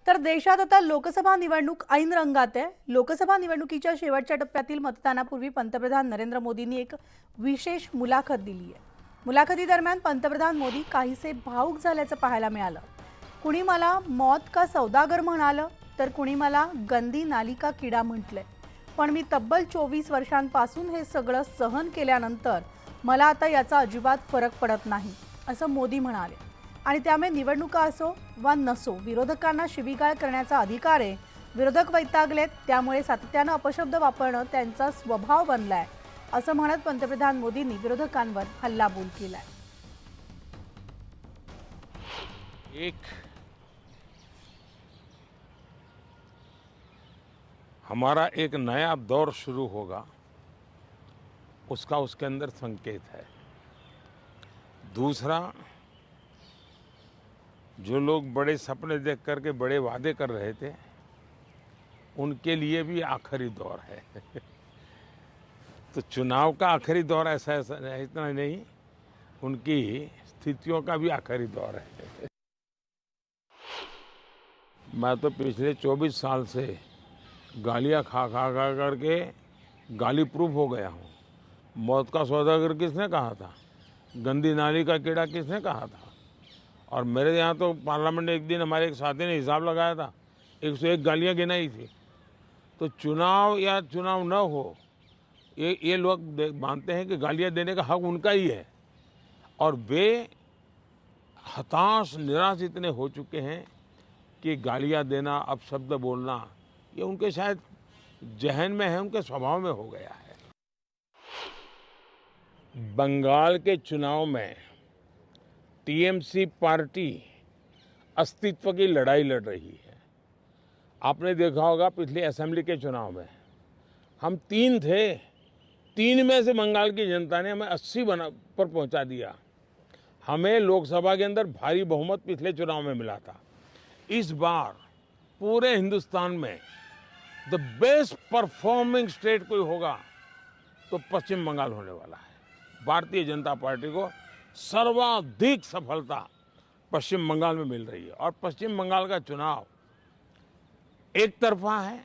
तर देशात आता लोकसभा निवडणूक ऐन रंगात आहे। लोकसभा निवडणुकीच्या शेवटच्या टप्प्यातील मतदानापूर्वी पंतप्रधान नरेंद्र मोदींनी एक विशेष मुलाखत दिली आहे। मुलाखतीदरम्यान पंतप्रधान मोदी काहीसे भावुक झाल्याचं पाहायला मिळालं। कुणी मला मौत का सौदागर म्हणालं, तर कुणी मला गंदी नाली का किडा म्हटलंय। पण मी तब्बल 24 वर्षांपासून हे सगळं सहन केल्यानंतर मला आता याचा अजिबात फरक पडत नाही, असं मोदी म्हणाले। आणि त्यामुळे निवडणुका असो वा नसो, विरोधकांना शिवीगाळ करण्याचा अधिकार आहे। विरोधक वैतागलेत, त्यामुळे सातत्यानं अपशब्द वापरणं त्यांचा स्वभाव बनलाय, असं म्हणत पंतप्रधान मोदींनी विरोधकांवर हल्लाबोल केलाय। हमारा एक नया दौर शुरू होगा, उसका उसके अंदर संकेत है। दूसरा, जो लोग बड़े सपने देख करके बड़े वादे कर रहे थे, उनके लिए भी आखिरी दौर है। तो चुनाव का आखिरी दौर ऐसा इतना नहीं, उनकी स्थितियों का भी आखिरी दौर है। मैं तो पिछले 24 साल से गालियां खा खा खा करके गाली प्रूफ हो गया हूँ। मौत का सौदागर किसने कहा था? गंदी नाली का कीड़ा किसने कहा था? और मेरे यहाँ तो पार्लियामेंट में एक दिन हमारे एक साथी ने हिसाब लगाया था, 101 गालियाँ गिनाई थी। तो चुनाव या चुनाव न हो, ये लोग मानते हैं कि गालियाँ देने का हक उनका ही है, और वे हताश निराश इतने हो चुके हैं कि गालियाँ देना, अपशब्द बोलना, ये उनके शायद जहन में है, उनके स्वभाव में हो गया है। बंगाल के चुनाव में टीएमसी पार्टी अस्तित्व की लड़ाई लड़ रही है। आपने देखा होगा पिछले असेंबली के चुनाव में हम 3 थे, 3 में से बंगाल की जनता ने हमें 80 पर पहुंचा दिया। हमें लोकसभा के अंदर भारी बहुमत पिछले चुनाव में मिला था। इस बार पूरे हिंदुस्तान में द बेस्ट परफॉर्मिंग स्टेट कोई होगा तो पश्चिम बंगाल होने वाला है। भारतीय जनता पार्टी को सर्वाधिक सफलता पश्चिम बंगाल में मिल रही है, और पश्चिम बंगाल का चुनाव एक तरफा है।